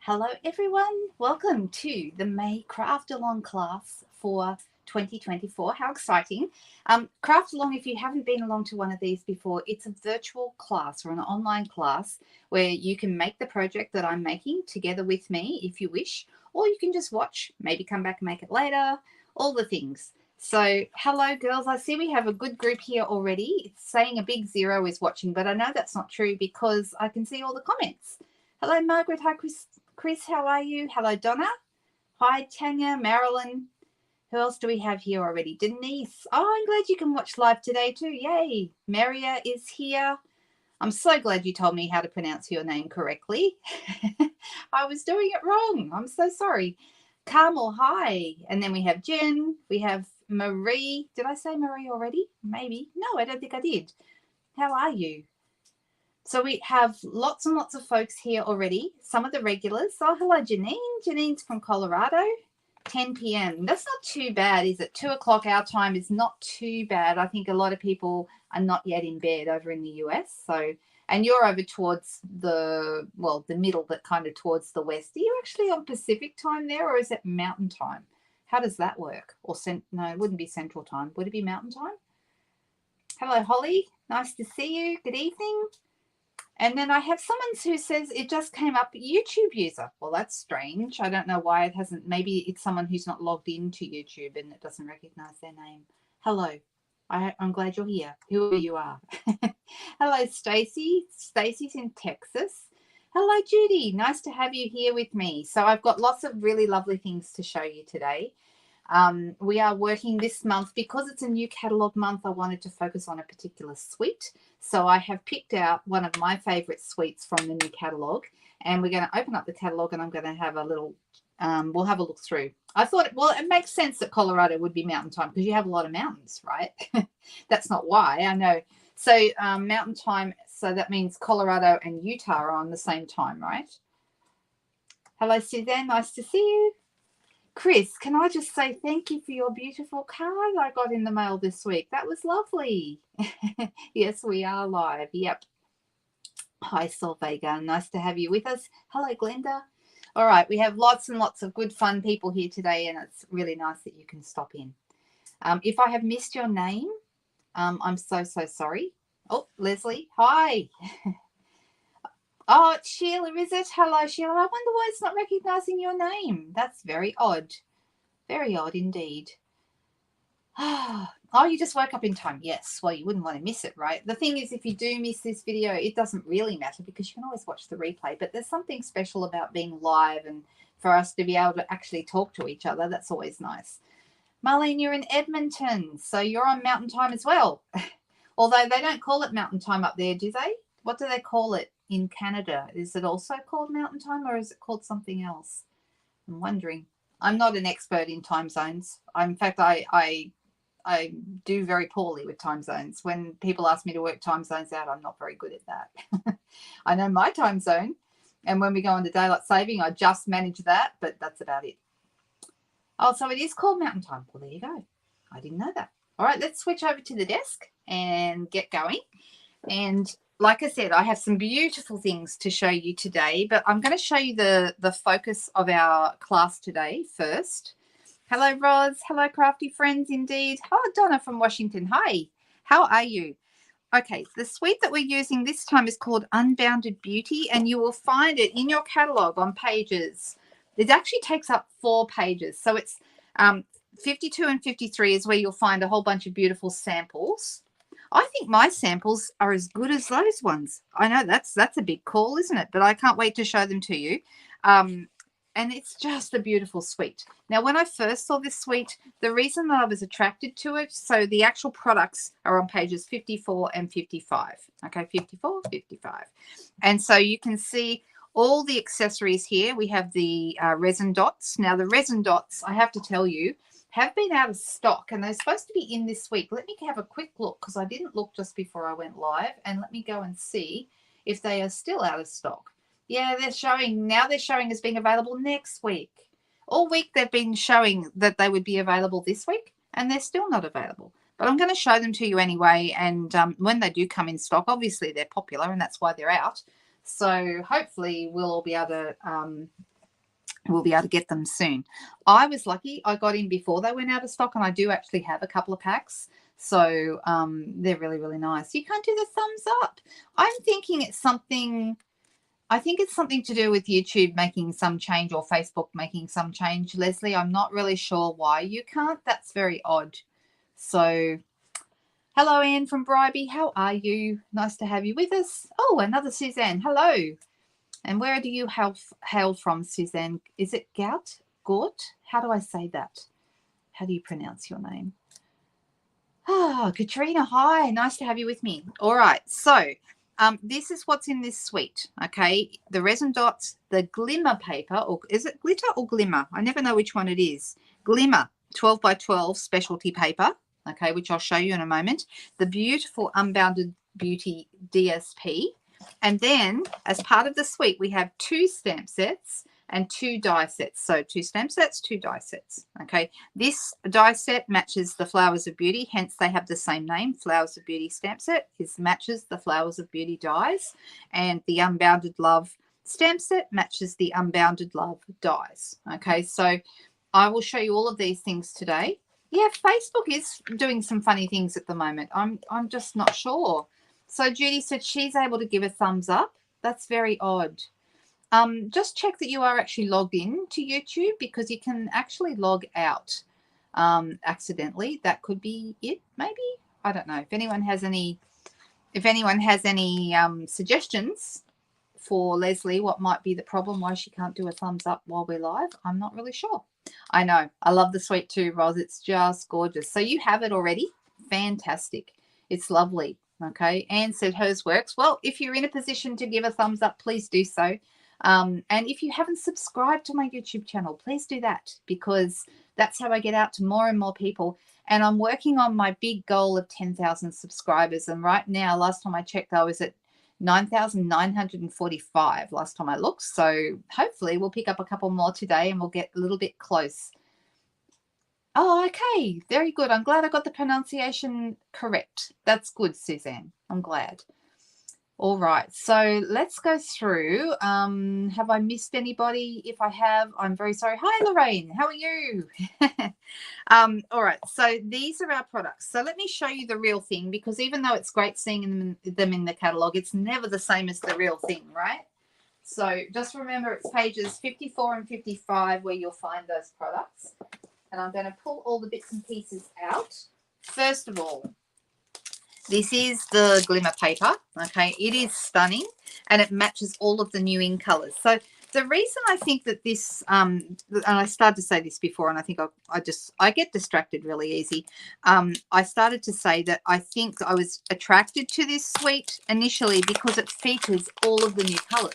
Hello everyone, welcome to the May CraftAlong class for 2024. How exciting. CraftAlong, if you haven't been along to one of these before, it's a virtual class or an online class where you can make the project that I'm making together with me if you wish, or you can just watch, maybe come back and make it later, all the things. So hello girls, I see we have a good group here already. It's saying a big 0 is watching, but I know that's not true because I can see all the comments. Hello Margaret, hi Chris, how are you? Hello, Donna. Hi, Tanya, Marilyn. Who else do we have here already? Denise. Oh, I'm glad you can watch live today too. Yay. Maria is here. I'm so glad you told me how to pronounce your name correctly. I was doing it wrong. I'm so sorry. Carmel, hi. And then we have Jen. We have Marie. Did I say Marie already? Maybe. No, I don't think I did. How are you? So we have lots and lots of folks here already. Some of the regulars. Oh, hello, Janine. Janine's from Colorado. 10 p.m. That's not too bad, is it? 2 o'clock our time is not too bad. I think a lot of people are not yet in bed over in the US. So, and you're over towards the middle, but kind of towards the west. Are you actually on Pacific time there, or is it Mountain time? How does that work? Or no, it wouldn't be Central time. Would it be Mountain time? Hello, Holly. Nice to see you. Good evening. And then I have someone who says it just came up YouTube user. Well, that's strange. I don't know why it hasn't. Maybe it's someone who's not logged into YouTube and it doesn't recognize their name. Hello. I'm glad you're here, whoever you are. Hello, Stacy. Stacy's in Texas. Hello, Judy. Nice to have you here with me. So I've got lots of really lovely things to show you today. We are working this month because it's a new catalog month. I wanted to focus on a particular suite. So I have picked out one of my favorite suites from the new catalog, and we're going to open up the catalog and I'm going to have a little, we'll have a look through. I thought, well, it makes sense that Colorado would be mountain time because you have a lot of mountains, right? That's not why, I know. So mountain time, so that means Colorado and Utah are on the same time, right? Hello, Suzanne. Nice to see you. Chris, can I just say thank you for your beautiful card I got in the mail this week. That was lovely. Yes, we are live. Yep. Hi, Sol Vega. Nice to have you with us. Hello, Glenda. All right, we have lots and lots of good fun people here today, and it's really nice that you can stop in. If I have missed your name, I'm so sorry. Oh, Leslie. Hi. Oh, it's Sheila, is it? Hello, Sheila. I wonder why it's not recognizing your name. That's very odd. Very odd indeed. Oh, you just woke up in time. Yes. Well, you wouldn't want to miss it, right? The thing is, if you do miss this video, it doesn't really matter because you can always watch the replay. But there's something special about being live and for us to be able to actually talk to each other. That's always nice. Marlene, you're in Edmonton, so you're on mountain time as well. Although they don't call it mountain time up there, do they? What do they call it in Canada? Is it also called mountain time or is it called something else? I'm wondering. I'm not an expert in time zones. In fact, I do very poorly with time zones. When people ask me to work time zones out, I'm not very good at that. I know my time zone, and when we go into daylight saving, I just manage that, but that's about it. Oh, so it is called mountain time. Well, there you go. I didn't know that. All right, let's switch over to the desk and get going. And like I said, I have some beautiful things to show you today, but I'm going to show you the focus of our class today first. Hello, Roz. Hello, crafty friends indeed. Oh, Donna from Washington. Hi. How are you? Okay, the suite that we're using this time is called Unbounded Beauty, and you will find it in your catalogue on pages. It actually takes up 4 pages. So it's 52 and 53 is where you'll find a whole bunch of beautiful samples. I think my samples are as good as those ones. I know that's a big call, isn't it? But I can't wait to show them to you. And it's just a beautiful suite. Now, when I first saw this suite, the reason that I was attracted to it, so the actual products are on pages 54 and 55. Okay, 54, 55. And so you can see all the accessories here. We have the resin dots. Now, the resin dots, I have to tell you, have been out of stock, and they're supposed to be in this week. Let me have a quick look because I didn't look just before I went live, and let me go and see if they are still out of stock. Yeah, they're showing as being available next week. All week they've been showing that they would be available this week, and they're still not available. But I'm going to show them to you anyway, and when they do come in stock, obviously they're popular, and that's why they're out. So hopefully we'll all be able to we'll be able to get them soon. I was lucky. I got in before they went out of stock, and I do actually have a couple of packs. So they're really, really nice. You can't do the thumbs up. I'm thinking it's something, I think it's something to do with YouTube making some change or Facebook making some change, Leslie. I'm not really sure why you can't. That's very odd. So hello, Anne from Bribey. How are you? Nice to have you with us. Oh, another Suzanne. Hello. And where do you hail from, Suzanne? Is it Gort? How do I say that? How do you pronounce your name? Ah, Katrina, hi. Nice to have you with me. All right. So this is what's in this suite, okay? The resin dots, the glimmer paper, or is it glitter or glimmer? I never know which one it is. Glimmer, 12 by 12 specialty paper, okay, which I'll show you in a moment. The beautiful Unbounded Beauty DSP. And then as part of the suite, we have 2 stamp sets and 2 die sets. So 2 stamp sets, 2 die sets. Okay. This die set matches the Flowers of Beauty, hence they have the same name. Flowers of Beauty stamp set matches the Flowers of Beauty dies, and the Unbounded Love stamp set matches the Unbounded Love dies. Okay. So I will show you all of these things today. Yeah, Facebook is doing some funny things at the moment. I'm just not sure. So Judy said she's able to give a thumbs up. That's very odd. Just check that you are actually logged in to YouTube, because you can actually log out accidentally. That could be it, maybe. I don't know. If anyone has any suggestions for Leslie, what might be the problem, why she can't do a thumbs up while we're live, I'm not really sure. I know. I love the suite too, Roz. It's just gorgeous. So you have it already. Fantastic. It's lovely. Okay. Anne said hers works. Well, if you're in a position to give a thumbs up, please do so. And if you haven't subscribed to my YouTube channel, please do that, because that's how I get out to more and more people. And I'm working on my big goal of 10,000 subscribers. And right now, last time I checked, I was at 9,945 last time I looked. So hopefully we'll pick up a couple more today and we'll get a little bit close. Oh, okay. Very good. I'm glad I got the pronunciation correct. That's good, Suzanne. I'm glad. All right. So let's go through. Have I missed anybody? If I have, I'm very sorry. Hi, Lorraine. How are you? All right. So these are our products. So let me show you the real thing, because even though it's great seeing them in the catalog, it's never the same as the real thing, right? So just remember, it's pages 54 and 55 where you'll find those products. And I'm going to pull all the bits and pieces out. First of all, this is the glimmer paper. Okay, it is stunning, and it matches all of the new in colors. So the reason I think that this, and I started to say this before, and I think I get distracted really easy. I started to say that I think I was attracted to this suite initially because it features all of the new colors.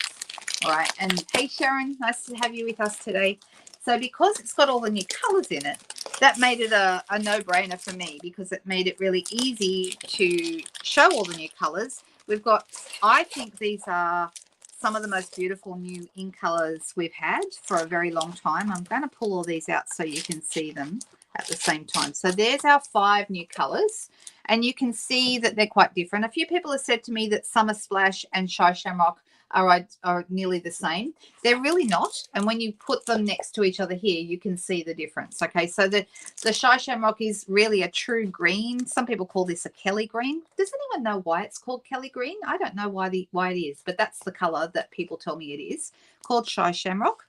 All right, and hey Sharon, nice to have you with us today. So because it's got all the new colors in it, that made it a no-brainer for me, because it made it really easy to show all the new colors. We've got, I think these are some of the most beautiful new in colors we've had for a very long time. I'm going to pull all these out so you can see them at the same time. So there's our 5 new colors, and you can see that they're quite different. A few people have said to me that Summer Splash and Shy Shamrock are nearly the same. They're really not. And when you put them next to each other here, you can see the difference. Okay, so the Shy Shamrock is really a true green. Some people call this a Kelly green. Does anyone know why it's called Kelly green? I don't know why it is, but that's the color that people tell me it is, called Shy Shamrock.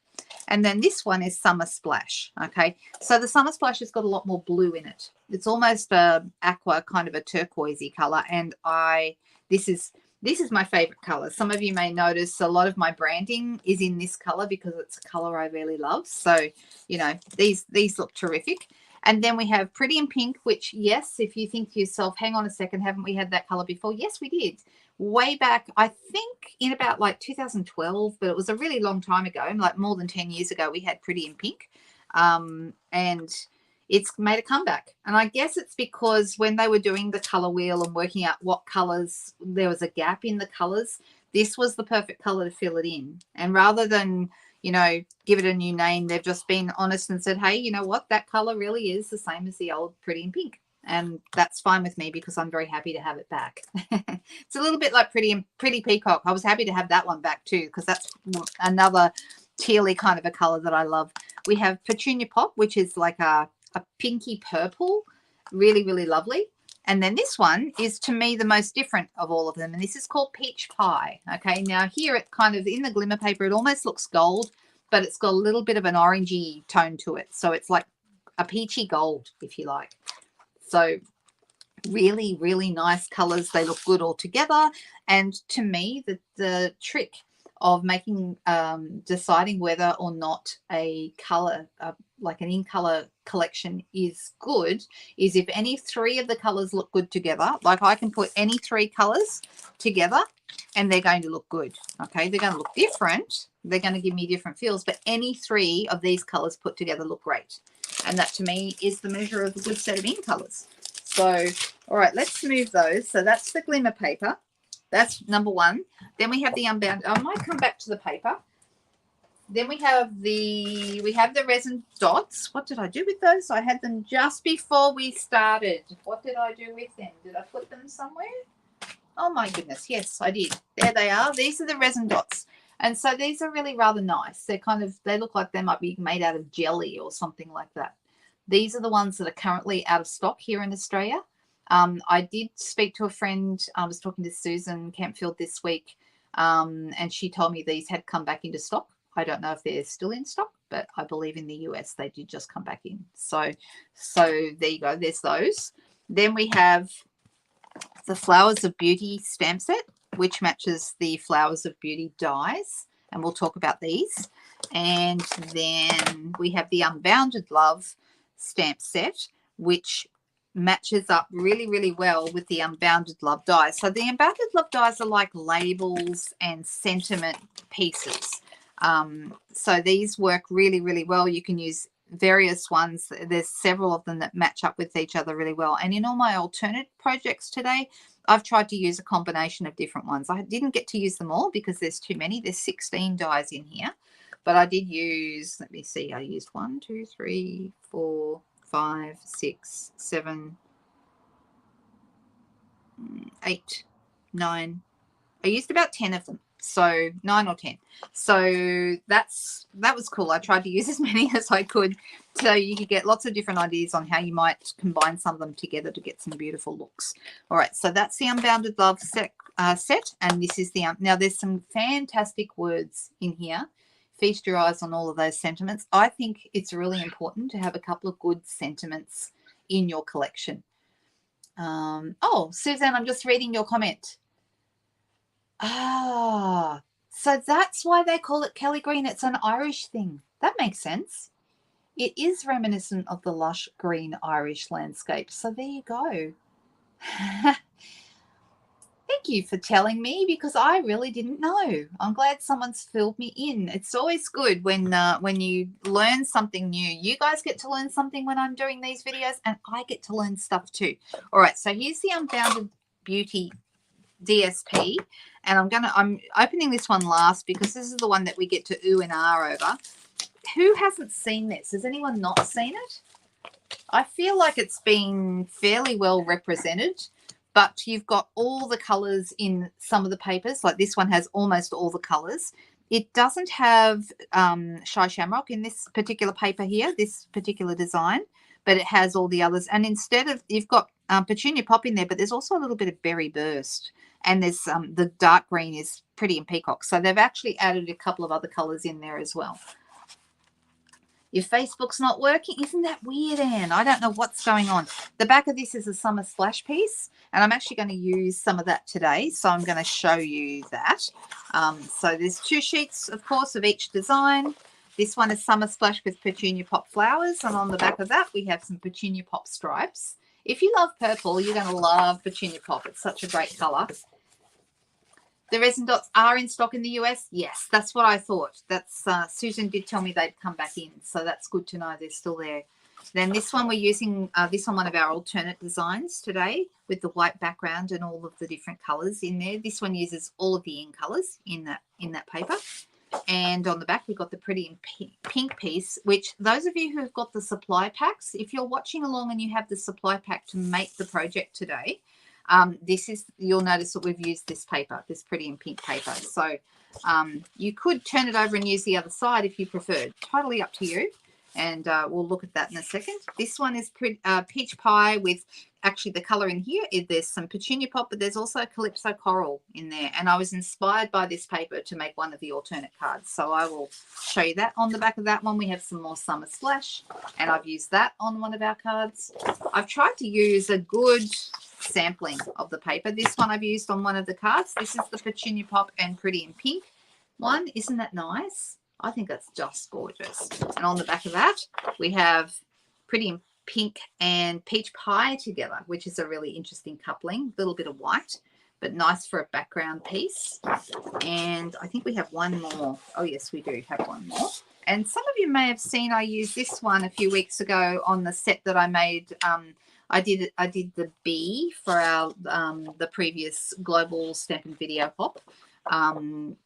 And then this one is Summer Splash. Okay, so the Summer Splash has got a lot more blue in it. It's almost a aqua, kind of a turquoisey color, and this is my favorite color. Some of you may notice a lot of my branding is in this color because it's a color I really love. So, you know, these look terrific. And then we have Pretty in Pink, which, yes, if you think to yourself, hang on a second, haven't we had that color before? Yes, we did. Way back, I think in about like 2012, but it was a really long time ago, like more than 10 years ago, we had Pretty in Pink. And it's made a comeback. And I guess it's because when they were doing the color wheel and working out what colors, there was a gap in the colors, this was the perfect color to fill it in. And rather than, you know, give it a new name, they've just been honest and said, hey, you know what, that color really is the same as the old Pretty in Pink. And that's fine with me because I'm very happy to have it back. It's a little bit like Pretty Peacock. I was happy to have that one back too, because that's another tealy kind of a color that I love. We have Petunia Pop, which is like a pinky purple, really, really lovely. And then this one is, to me, the most different of all of them, and this is called Peach Pie. Okay, now here it kind of, in the glimmer paper, it almost looks gold, but it's got a little bit of an orangey tone to it, so it's like a peachy gold, if you like. So really, really nice colors. They look good all together. And to me, the trick of making deciding whether or not a color, like an in color collection, is good, is if any three of the colors look good together. Like I can put any three colors together and they're going to look good. Okay, they're going to look different, they're going to give me different feels, but any three of these colors put together look great. And that to me is the measure of a good set of in colors. So all right, let's move those. So that's the glimmer paper. That's number one. Then we have the Unbounded. I might come back to the paper. Then we have the resin dots. What did I do with those? I had them just before we started. What did I do with them? Did I put them somewhere? Oh my goodness, yes, I did. There they are. These are the resin dots. And so these are really rather nice. They're kind of, they look like they might be made out of jelly or something like that. These are the ones that are currently out of stock here in Australia. I did speak to a friend. I was talking to Susan Campfield this week, and she told me these had come back into stock. I don't know if they're still in stock, but I believe in the US they did just come back in. So there you go. There's those. Then we have the Flowers of Beauty stamp set, which matches the Flowers of Beauty dies, and we'll talk about these. And then we have the Unbounded Love stamp set, which matches up really, really well with the Unbounded Love dies. So the Unbounded Love dies are like labels and sentiment pieces. So these work really, really well. You can use various ones. There's several of them that match up with each other really well. And in all my alternate projects today, I've tried to use a combination of different ones. I didn't get to use them all because there's too many. There's 16 dies in here. But I did use, let me see, I used 1, 2, 3, 4, 5, 6, 7, 8, 9. I used about 10 of them. So 9 or 10. So that was cool. I tried to use as many as I could, so you could get lots of different ideas on how you might combine some of them together to get some beautiful looks. All right, so that's the Unbounded Love set, and this is the now there's some fantastic words in here. Feast your eyes on all of those sentiments. I think it's really important to have a couple of good sentiments in your collection. Oh, Suzanne, I'm just reading your comment. Ah, so that's why they call it Kelly Green. It's an Irish thing. That makes sense. It is reminiscent of the lush green Irish landscape. So there you go. Thank you for telling me, because I really didn't know. I'm glad someone's filled me in. It's always good when you learn something new. You guys get to learn something when I'm doing these videos, and I get to learn stuff too. All right, so here's the Unbounded Beauty DSP, and I'm opening this one last because this is the one that we get to ooh and ah over. Who hasn't seen this? Has anyone not seen it? I feel like it's been fairly well represented, but you've got all the colors in some of the papers. Like this one has almost all the colors. It doesn't have Shy Shamrock in this particular paper here, this particular design, but it has all the others. And instead of, you've got Petunia Pop in there, but there's also a little bit of Berry Burst. And there's the dark green is Pretty in Peacock. So they've actually added a couple of other colors in there as well. Your Facebook's not working. Isn't that weird, Anne? I don't know what's going on. The back of this is a summer splash piece, and I'm actually going to use some of that today. So I'm going to show you that. So there's 2 sheets, of course, of each design. This one is Summer Splash with Petunia Pop flowers, and on the back of that we have some Petunia Pop stripes. If you love purple, you're going to love Petunia Pop. It's such a great color. The resin dots are in stock in the US. Yes, that's what I thought. That's Susan did tell me they'd come back in, so that's good to know they're still there. Then this one we're using this on one of our alternate designs today with the white background and all of the different colors in there. This one uses all of the in colors in that paper. And on the back we've got the Pretty in Pink piece, which those of you who have got the supply packs, if you're watching along and you have the supply pack to make the project today, you'll notice that we've used this paper, this Pretty in Pink paper. So You could turn it over and use the other side if you preferred. Totally up to you. And we'll look at that in a second. This one is peach pie with actually the color in here. There's some petunia pop, but there's also calypso coral in there. And I was inspired by this paper to make one of the alternate cards. So I will show you that. On the back of that one, we have some more summer splash. And I've used that on one of our cards. I've tried to use a good sampling of the paper. This one I've used on one of the cards. This is the petunia pop and pretty in pink one. Isn't that nice? I think that's just gorgeous. And on the back of that, we have pretty in pink and peach pie together, which is a really interesting coupling. A little bit of white, but nice for a background piece. And I think we have one more. Oh, yes, we do have one more. And some of you may have seen I used this one a few weeks ago on the set that I made. I did the bee for our the previous global Stampin' Video pop.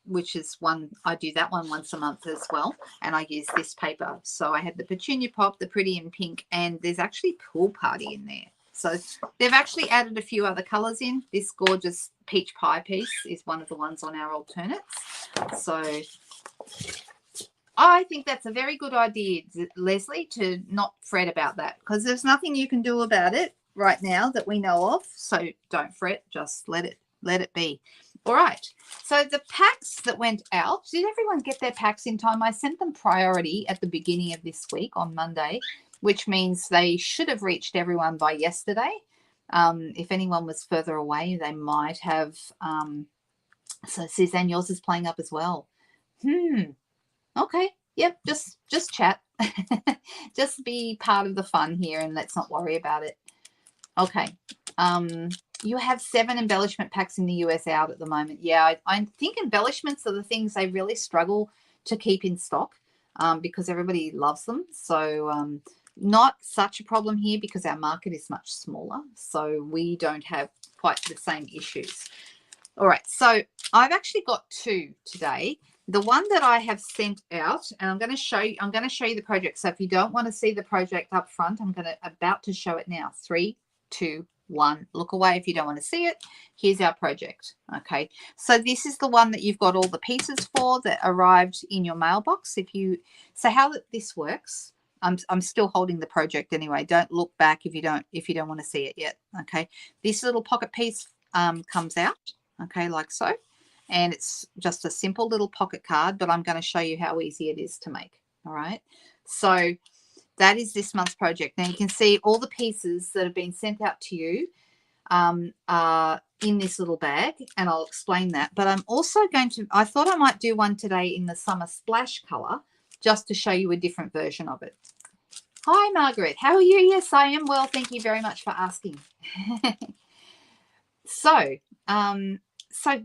Which is one, I do that one once a month as well, and I use this paper. So I had the petunia pop, the pretty in pink, and there's actually pool party in there. So they've actually added a few other colors in. This gorgeous peach pie piece is one of the ones on our alternates. So I think that's a very good idea, Leslie, to not fret about that, because there's nothing you can do about it right now that we know of. So don't fret, just let it be. All right, so the packs that went out, did everyone get their packs in time? I sent them priority at the beginning of this week on Monday, which means they should have reached everyone by yesterday. If anyone was further away, they might have. So Suzanne, yours is playing up as well. Okay, yep, just chat. Just be part of the fun here and let's not worry about it. Okay. You have 7 embellishment packs in the US out at the moment. Yeah, I think embellishments are the things they really struggle to keep in stock because everybody loves them. So not such a problem here because our market is much smaller. So we don't have quite the same issues. All right, so I've actually got 2 today. The one that I have sent out, and I'm going to show you the project. So if you don't want to see the project up front, I'm about to show it now. 3, 2, 1. Look away if you don't want to see it. Here's our project. Okay, so this is the one that you've got all the pieces for that arrived in your mailbox. So how this works, I'm still holding the project anyway. Don't look back if you don't want to see it yet. Okay, this little pocket piece comes out. Okay, like so, and it's just a simple little pocket card, but I'm going to show you how easy it is to make. All right, so that is this month's project. Now you can see all the pieces that have been sent out to you are in this little bag, and I'll explain that. But I'm also I thought I might do one today in the Summer Splash color just to show you a different version of it. Hi, Margaret. How are you? Yes, I am well. Thank you very much for asking. So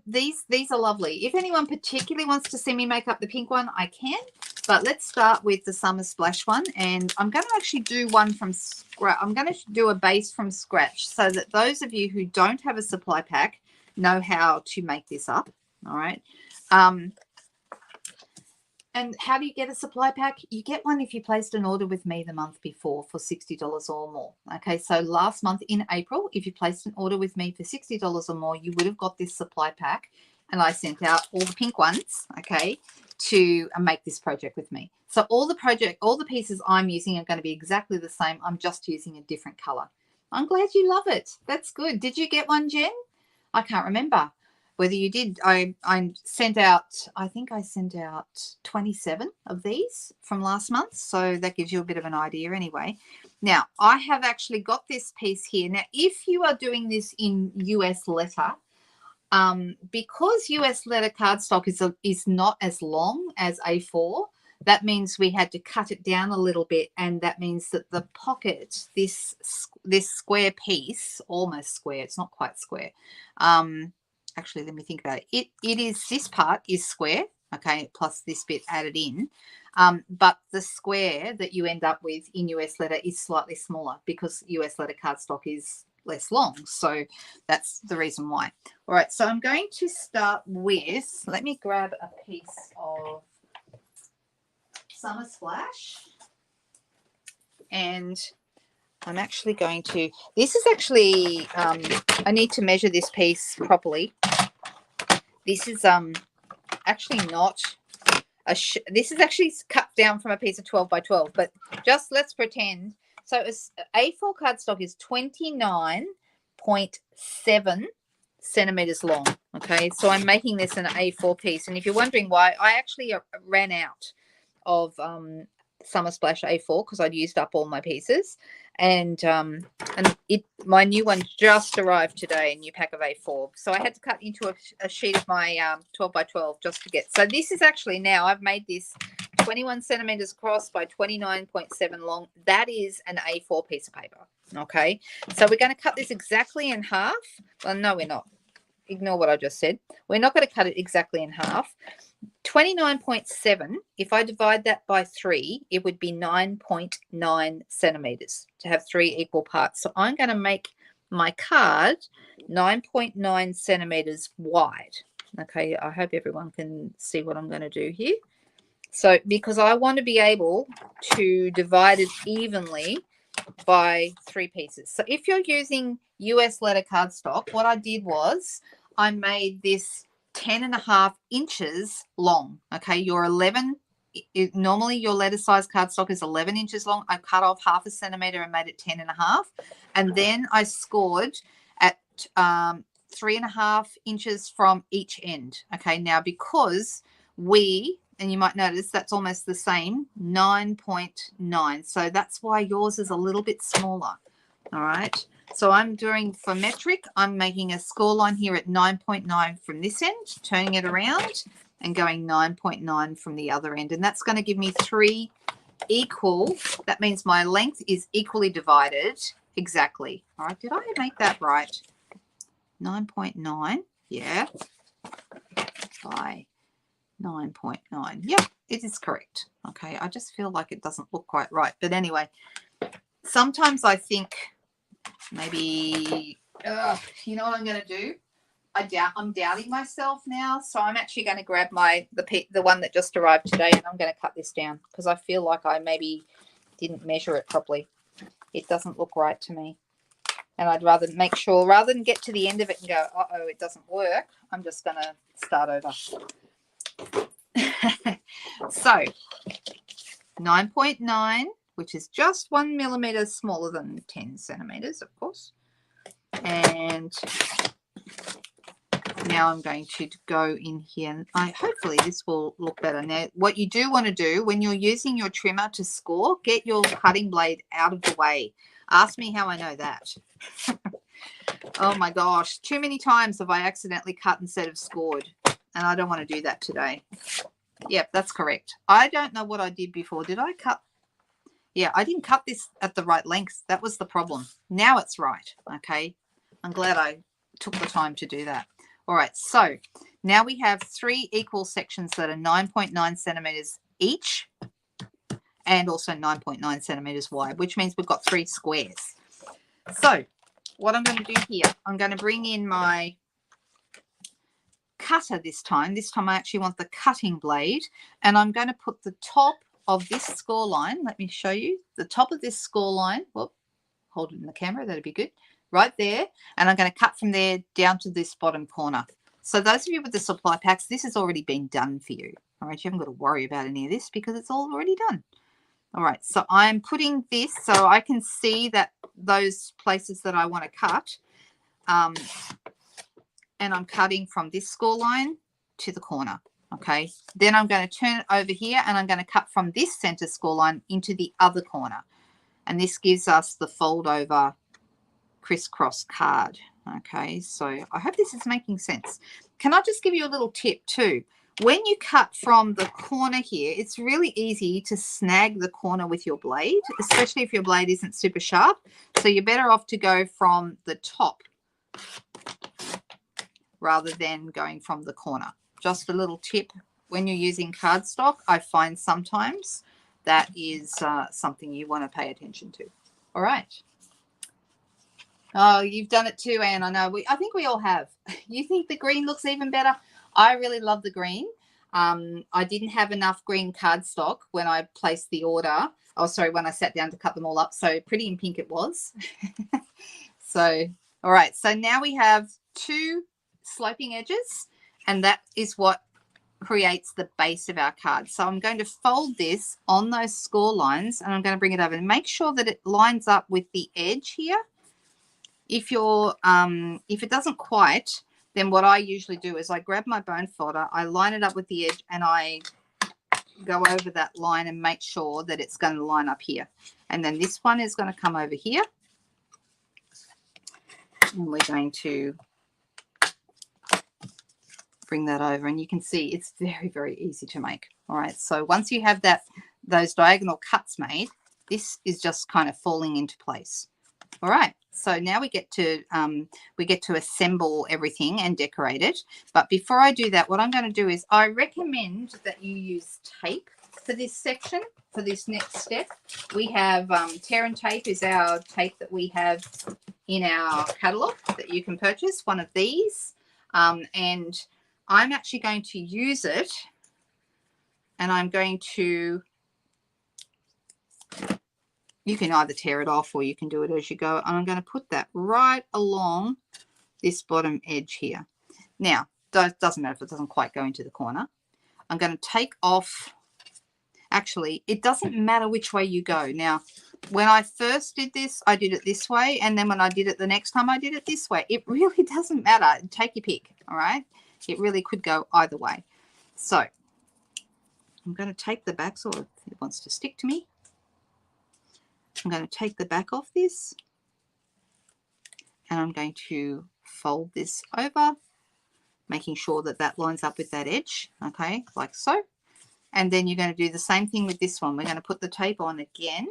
these are lovely. If anyone particularly wants to see me make up the pink one, I can. But let's start with the Summer Splash one. And I'm going to actually do one from scratch. I'm going to do a base from scratch so that those of you who don't have a supply pack know how to make this up. All right. And how do you get a supply pack? You get one if you placed an order with me the month before for $60 or more. Okay, so last month in April, if you placed an order with me for $60 or more, you would have got this supply pack. And I sent out all the pink ones, okay, to make this project with me. So all the pieces I'm using are going to be exactly the same. I'm just using a different color. I'm glad you love it. That's good. Did you get one, Jen? I can't remember whether you did. I sent out, I think I sent out 27 of these from last month. So that gives you a bit of an idea anyway. Now, I have actually got this piece here. Now, if you are doing this in US letter, because US letter cardstock is not as long as A4, that means we had to cut it down a little bit, and that means that the pocket, this square piece, almost square, it's not quite square. Actually, let me think about it. It is, this part is square, okay, plus this bit added in, but the square that you end up with in US letter is slightly smaller because US letter cardstock is less long. So that's the reason why. All right, so I'm going to start with, let me grab a piece of Summer Splash, and I'm actually going to, this is actually, I need to measure this piece properly. This is actually not this is actually cut down from a piece of 12 by 12, but just let's pretend. So A4 cardstock is 29.7 centimeters long. Okay, so I'm making this an A4 piece, and if you're wondering why, I actually ran out of Summer Splash A4 because I'd used up all my pieces, and my new one just arrived today, a new pack of A4, so I had to cut into a sheet of my 12 by 12 just to get. So this is actually, now I've made this 21 centimeters across by 29.7 long. That is an A4 piece of paper. Okay, so we're going to cut this exactly in half. Well, no, we're not. Ignore what I just said. We're not going to cut it exactly in half. 29.7, if I divide that by 3, it would be 9.9 centimeters to have 3 equal parts. So I'm going to make my card 9.9 centimeters wide. Okay, I hope everyone can see what I'm going to do here. So because I want to be able to divide it evenly by 3 pieces. So if you're using US letter cardstock, what I did was I made this 10.5 inches long. Okay, your 11, normally your letter size cardstock is 11 inches long. I cut off 0.5 centimeter and made it 10.5, and then I scored at 3.5 inches from each end. Okay, now because and you might notice that's almost the same, 9.9. So that's why yours is a little bit smaller. All right. So I'm doing, for metric, I'm making a score line here at 9.9 from this end, turning it around and going 9.9 from the other end. And that's going to give me 3 equal. That means my length is equally divided exactly. All right. Did I make that right? 9.9. Yeah. By 9.9. Yep, it is correct. Okay, I just feel like it doesn't look quite right. But anyway, sometimes I think maybe, you know what I'm going to do? I'm doubting myself now. So I'm actually going to grab the one that just arrived today, and I'm going to cut this down because I feel like I maybe didn't measure it properly. It doesn't look right to me. And I'd rather make sure, rather than get to the end of it and go, uh-oh, it doesn't work, I'm just going to start over. So 9.9, which is just 1 millimeter smaller than 10 centimeters, of course. And now I'm going to go in here, and hopefully this will look better. Now, what you do want to do when you're using your trimmer to score, get your cutting blade out of the way. Ask me how I know that. Oh my gosh, too many times have I accidentally cut instead of scored, and I don't want to do that today. Yep, that's correct. I don't know what I did before. Did I cut? Yeah, I didn't cut this at the right length. That was the problem. Now it's right. Okay, I'm glad I took the time to do that. All right, so now we have 3 equal sections that are 9.9 centimeters each and also 9.9 centimeters wide, which means we've got 3 squares. So what I'm going to do here, I'm going to bring in my cutter this time. This time I actually want the cutting blade, and I'm going to put the top of this score line. Let me show you the top of this score line. Whoop, hold it in the camera. That'd be good. Right there. And I'm going to cut from there down to this bottom corner. So those of you with the supply packs, this has already been done for you. All right. You haven't got to worry about any of this because it's all already done. All right. So I'm putting this so I can see that those places that I want to cut. And I'm cutting from this score line to the corner. Okay. Then I'm going to turn it over here, and I'm going to cut from this center score line into the other corner. And this gives us the fold over crisscross card. Okay. So I hope this is making sense. Can I just give you a little tip too? When you cut from the corner here, it's really easy to snag the corner with your blade, especially if your blade isn't super sharp. So you're better off to go from the top rather than going from the corner. Just a little tip when you're using cardstock. I find sometimes that is something you want to pay attention to. All right. Oh, you've done it too, Anne. I know. I think we all have. You think the green looks even better? I really love the green. I didn't have enough green cardstock when I placed the order. Oh, sorry, when I sat down to cut them all up. So pretty in pink it was. So, all right. So now we have 2 sloping edges, and that is what creates the base of our card. So I'm going to fold this on those score lines, and I'm going to bring it over and make sure that it lines up with the edge here. If it doesn't quite, then what I usually do is I grab my bone folder, I line it up with the edge, and I go over that line and make sure that it's going to line up here. And then this one is going to come over here, and we're going to bring that over, and you can see it's very, very easy to make. All right, so once you have those diagonal cuts made, this is just kind of falling into place. All right, so now we get to assemble everything and decorate it. But before I do that, what I'm going to do is I recommend that you use tape for this section. For this next step, we have tear and tape is our tape that we have in our catalog that you can purchase, one of these, and I'm actually going to use it, and I'm going to, you can either tear it off or you can do it as you go, and I'm going to put that right along this bottom edge here. Now, it doesn't matter if it doesn't quite go into the corner. I'm going to take off, actually, it doesn't matter which way you go. Now, when I first did this, I did it this way, and then when I did it the next time, I did it this way. It really doesn't matter. Take your pick, all right? It really could go either way. So I'm going to take the back, so it wants to stick to me. I'm going to take the back off this, and I'm going to fold this over, making sure that that lines up with that edge, okay, like so. And then you're going to do the same thing with this one. We're going to put the tape on again.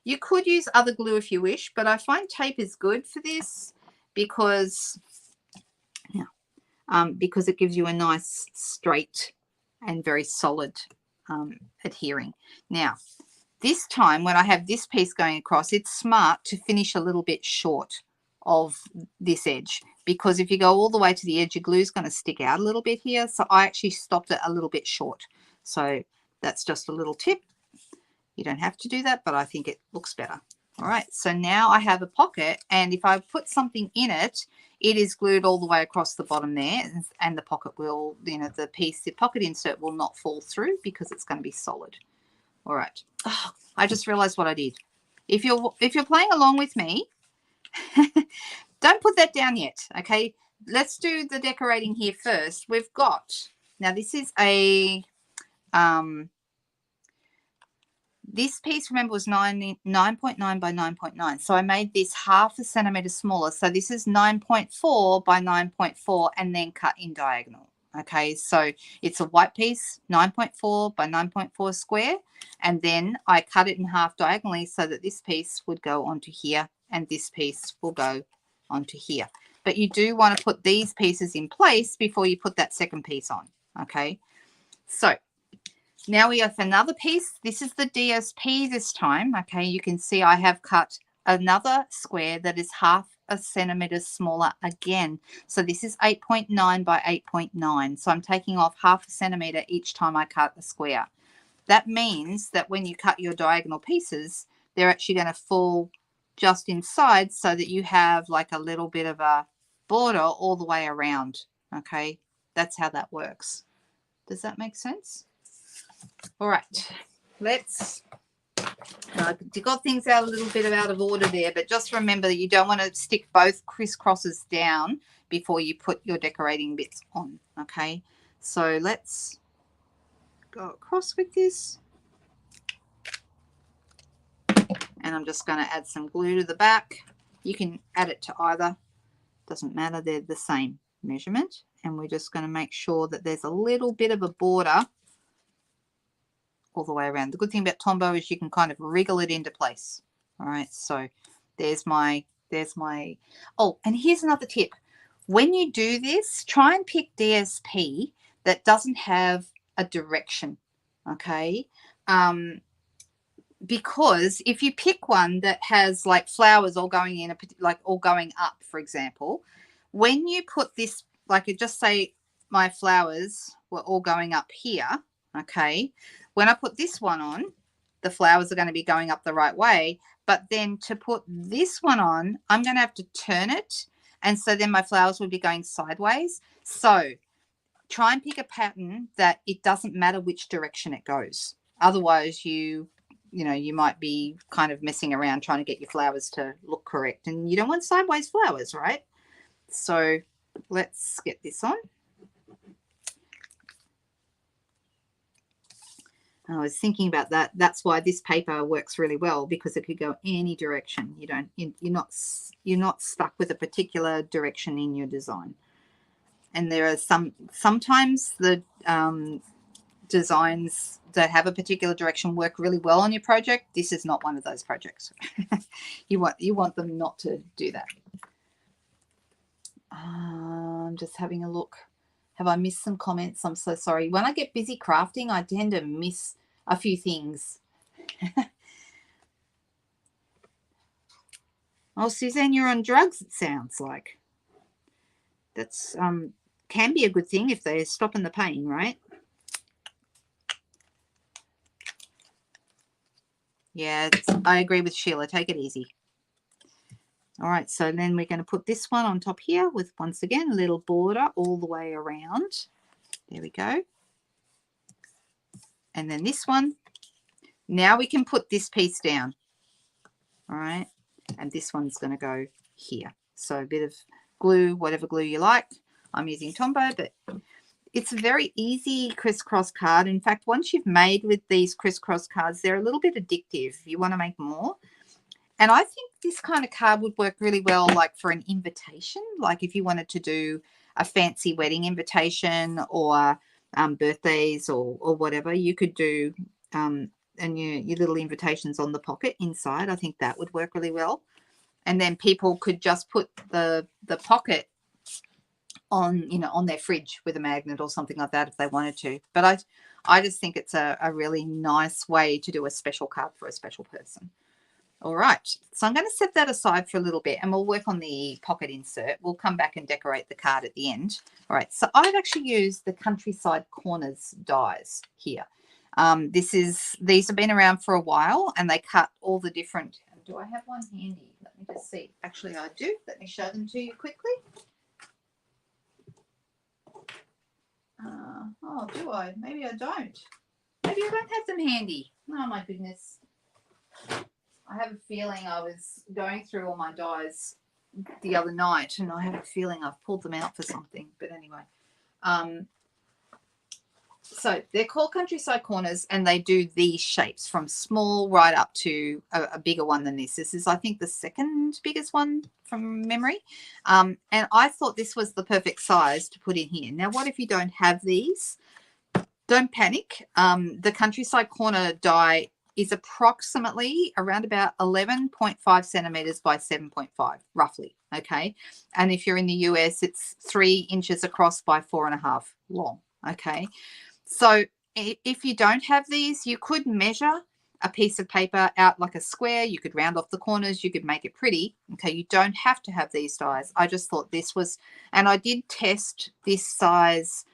You could use other glue if you wish, but I find tape is good for this because it gives you a nice straight and very solid adhering. Now, this time when I have this piece going across, it's smart to finish a little bit short of this edge, because if you go all the way to the edge, your glue is going to stick out a little bit here. So I actually stopped it a little bit short. So that's just a little tip. You don't have to do that, but I think it looks better. All right, so now I have a pocket, and if I put something in it, it is glued all the way across the bottom there, and the pocket will, the pocket insert will not fall through because it's going to be solid. All right. Oh, I just realized what I did. If you're playing along with me, don't put that down yet. Okay, let's do the decorating here first. We've got, now this is a this piece, remember, was 9.9 by 9.9. So I made this half a centimeter smaller. So this is 9.4 by 9.4 and then cut in diagonal. Okay, so it's a white piece, 9.4 by 9.4 square. And then I cut it in half diagonally so that this piece would go onto here and this piece will go onto here. But you do want to put these pieces in place before you put that second piece on. Okay, so now we have another piece. This is the DSP this time. Okay, you can see I have cut another square that is half a centimeter smaller again. So this is 8.9 by 8.9. So I'm taking off half a centimeter each time I cut a square. That means that when you cut your diagonal pieces, they're actually going to fall just inside so that you have like a little bit of a border all the way around. Okay, that's how that works. Does that make sense? All right, let's, you got things out a little bit out of order there, but just remember that you don't want to stick both crisscrosses down before you put your decorating bits on. Okay, so let's go across with this, and I'm just going to add some glue to the back. You can add it to either, doesn't matter, they're the same measurement. And we're just going to make sure that there's a little bit of a border all the way around. The good thing about Tombow is you can kind of wriggle it into place. All right, so there's my, oh, and here's another tip. When you do this, try and pick DSP that doesn't have a direction, okay? Because if you pick one that has like flowers all going in, like all going up, for example, when you put this, like just say my flowers were all going up here, okay? When I put this one on, the flowers are going to be going up the right way. But then to put this one on, I'm going to have to turn it. And so then my flowers will be going sideways. So try and pick a pattern that it doesn't matter which direction it goes. Otherwise, you might be kind of messing around trying to get your flowers to look correct, and you don't want sideways flowers, right? So let's get this on. I was thinking about that. That's why this paper works really well, because it could go any direction. You're not stuck with a particular direction in your design. And there are sometimes the designs that have a particular direction work really well on your project. This is not one of those projects. You want them not to do that. I'm just having a look. Have I missed some comments? I'm so sorry. When I get busy crafting, I tend to miss a few things. Oh, Suzanne, you're on drugs, it sounds like. That's can be a good thing if they're stopping the pain, right? Yeah, I agree with Sheila. Take it easy. All right, so then we're going to put this one on top here with, once again, a little border all the way around. There we go. And then this one. Now we can put this piece down. All right, and this one's going to go here. So a bit of glue, whatever glue you like. I'm using Tombow, but it's a very easy crisscross card. In fact, once you've made with these crisscross cards, they're a little bit addictive. You want to make more. And I think this kind of card would work really well like for an invitation. Like if you wanted to do a fancy wedding invitation or birthdays or whatever, you could do and your little invitations on the pocket inside. I think that would work really well. And then people could just put the pocket on, on their fridge with a magnet or something like that if they wanted to. But I just think it's a really nice way to do a special card for a special person. All right, so I'm going to set that aside for a little bit and we'll work on the pocket insert. We'll come back and decorate the card at the end. All right, so I've actually used the Countryside Corners dies here. These have been around for a while and they cut all the different. Do I have one handy? Let me just see. Actually, I do. Let me show them to you quickly. Oh, do I? Maybe I don't. Maybe I don't have them handy. Oh, my goodness. I have a feeling I was going through all my dies the other night and I have a feeling I've pulled them out for something. But anyway, so they're called Countryside Corners and they do these shapes from small right up to a bigger one than this. This is, I think, the second biggest one from memory. And I thought this was the perfect size to put in here. Now, what if you don't have these? Don't panic. The Countryside Corner die is approximately around about 11.5 centimeters by 7.5, roughly. Okay. And if you're in the US, it's 3 inches across by 4.5 long. Okay. So if you don't have these, you could measure a piece of paper out like a square. You could round off the corners. You could make it pretty. Okay. You don't have to have these dies. I just thought this was, and I did test this size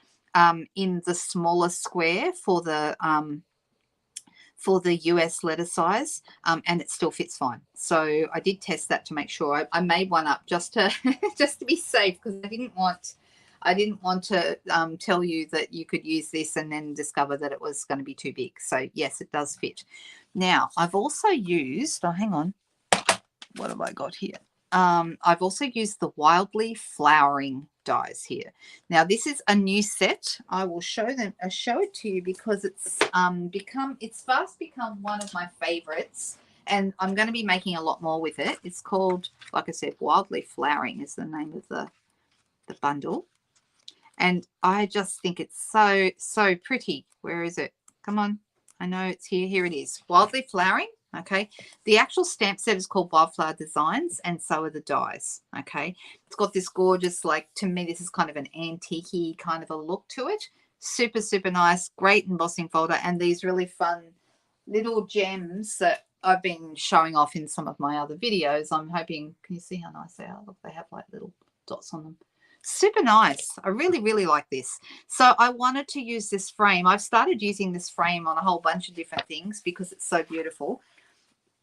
in the smaller square for the US letter size, and it still fits fine. So I did test that to make sure. I made one up just to just to be safe, because I didn't want to tell you that you could use this and then discover that it was going to be too big. So yes, it does fit. Now I've also used, hang on, what have I got here? I've also used the Wildly Flowering dies here. Now this is a new set. I will show it to you because it's fast become one of my favorites, and I'm going to be making a lot more with it. It's called, like I said, Wildly Flowering is the name of the bundle, and I just think it's so pretty. Where is it? Come on, I know it's here. Here it is, Wildly Flowering. Okay, the actual stamp set is called Wildflower Designs, and so are the dies. Okay, it's got this gorgeous, like, to me this is kind of an antique-y kind of a look to it. Super nice, great embossing folder, and these really fun little gems that I've been showing off in some of my other videos. I'm hoping, can you see how nice they are? Look, they have like little dots on them. Super nice. I really like this. So I wanted to use this frame. I've started using this frame on a whole bunch of different things because it's so beautiful.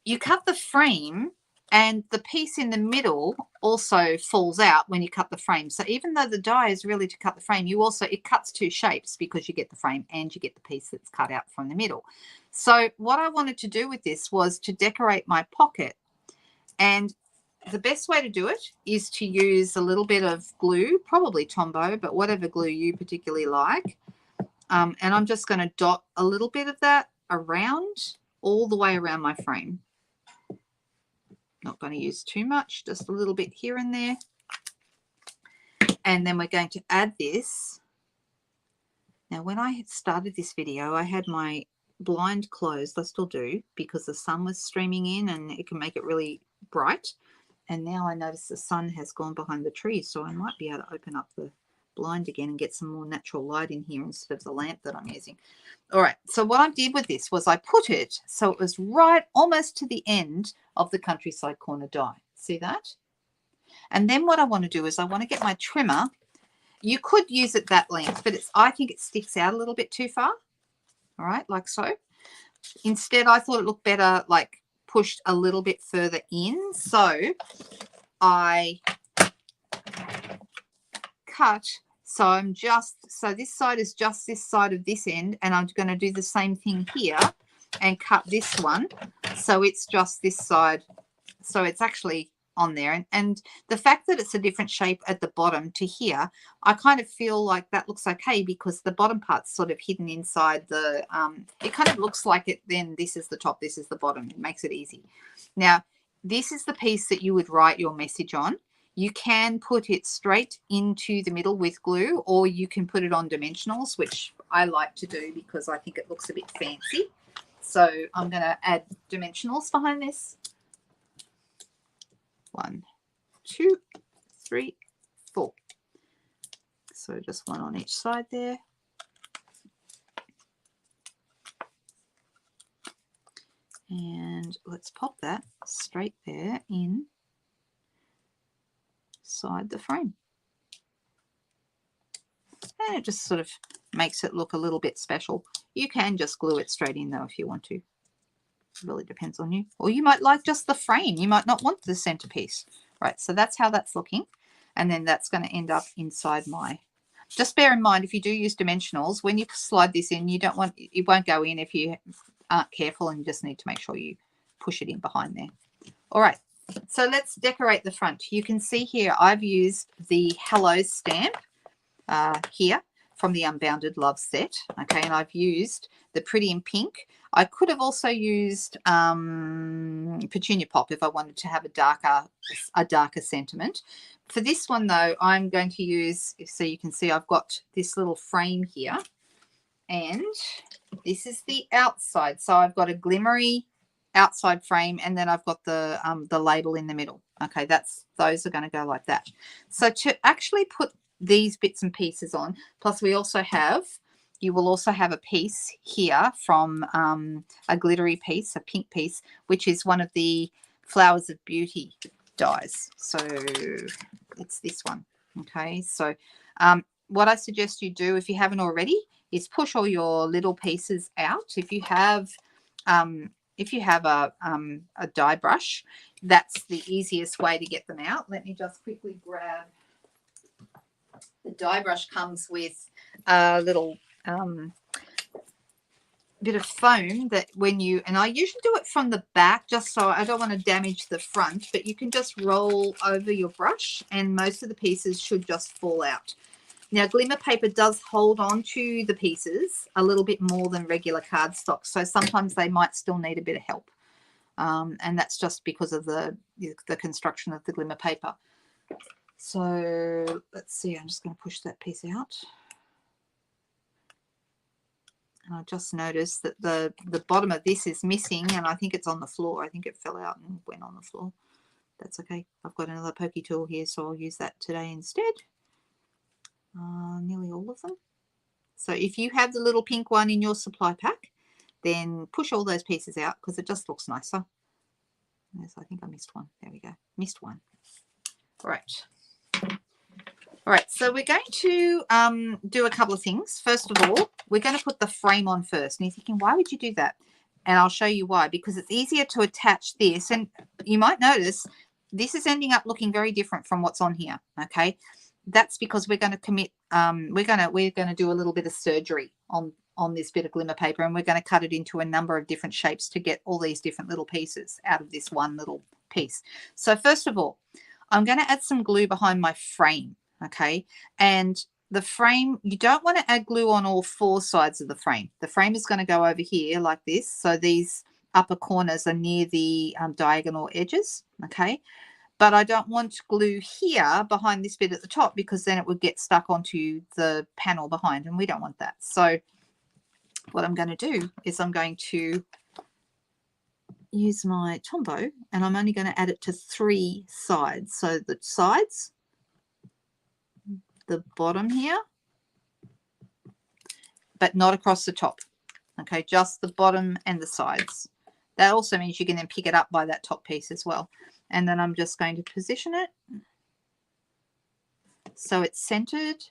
You cut the frame And the piece in the middle also falls out when you cut the frame. So even though the die is really to cut the frame, it cuts two shapes because you get the frame and you get the piece that's cut out from the middle. So what I wanted to do with this was to decorate my pocket. And the best way to do it is to use a little bit of glue, probably Tombow, but whatever glue you particularly like. And I'm just going to dot a little bit of that around, all the way around my frame. Not going to use too much, just a little bit here and there. And then we're going to add this. Now, when I had started this video, I had my blind closed. I still do, because the sun was streaming in and it can make it really bright. And now I notice the sun has gone behind the trees, so I might be able to open up the blind again and get some more natural light in here instead of the lamp that I'm using. All right, so what I did with this was I put it so it was right almost to the end of the countryside corner die. See that? And then what I want to do is I want to get my trimmer. You could use it that length, but I think it sticks out a little bit too far. All right, like so. Instead, I thought it looked better like pushed a little bit further in. So I cut. So this side is just this side of this end, and I'm going to do the same thing here and cut this one. So it's just this side. So it's actually on there. And the fact that it's a different shape at the bottom to here, I kind of feel like that looks okay because the bottom part's sort of hidden inside the, it kind of looks like it, then this is the top, this is the bottom. It makes it easy. Now, this is the piece that you would write your message on. You can put it straight into the middle with glue, or you can put it on dimensionals, which I like to do because I think it looks a bit fancy. So I'm going to add dimensionals behind this. 1, 2, 3, 4. So just one on each side there. And let's pop that straight there inside the frame. And it just sort of makes it look a little bit special. You can just glue it straight in though if you want to. It really depends on you. Or you might like just the frame. You might not want the centerpiece. Right, so that's how that's looking. And then that's going to end up inside my... Just bear in mind, if you do use dimensionals, when you slide this in, it won't go in if you aren't careful, and you just need to make sure you push it in behind there. All right, so let's decorate the front. You can see here I've used the Hello stamp here from the Unbounded Love set. Okay, and I've used the Pretty in Pink. I could have also used Petunia Pop if I wanted to have a darker sentiment. For this one though, I'm going to use, so you can see I've got this little frame here, and this is the outside. So I've got a glimmery outside frame, and then I've got the label in the middle. Okay, those are going to go like that. So to actually put these bits and pieces on, plus you will also have a piece here from a glittery piece, a pink piece, which is one of the Flowers of Beauty dies. So it's this one. Okay, so what I suggest you do, if you haven't already, is push all your little pieces out. If you have a die brush, that's the easiest way to get them out. Let me just quickly grab. The die brush comes with a little bit of foam that and I usually do it from the back just so I don't want to damage the front, but you can just roll over your brush and most of the pieces should just fall out. Now, glimmer paper does hold on to the pieces a little bit more than regular cardstock, so sometimes they might still need a bit of help. And that's just because of the construction of the glimmer paper. So let's see, I'm just going to push that piece out. And I just noticed that the bottom of this is missing, and I think it's on the floor. I think it fell out and went on the floor. That's okay. I've got another pokey tool here, so I'll use that today instead. Nearly all of them. So if you have the little pink one in your supply pack, then push all those pieces out because it just looks nicer. Yes, I think I missed one. There we go. Missed one. All right. All right, so we're going to do a couple of things. First of all, we're going to put the frame on first. And you're thinking, why would you do that? And I'll show you why, because it's easier to attach this. And you might notice this is ending up looking very different from what's on here. Okay. That's because we're going to commit, we're going to do a little bit of surgery on this bit of glimmer paper, and we're going to cut it into a number of different shapes to get all these different little pieces out of this one little piece. So first of all, I'm going to add some glue behind my frame. Okay. And the frame, you don't want to add glue on all 4 sides of the frame. The frame is going to go over here like this. So these upper corners are near the diagonal edges. Okay. But I don't want glue here behind this bit at the top, because then it would get stuck onto the panel behind, and we don't want that. So what I'm going to do is I'm going to use my Tombow, and I'm only going to add it to 3 sides. So the sides, the bottom here, but not across the top. Okay, just the bottom and the sides. That also means you can then pick it up by that top piece as well. And then I'm just going to position it so it's centered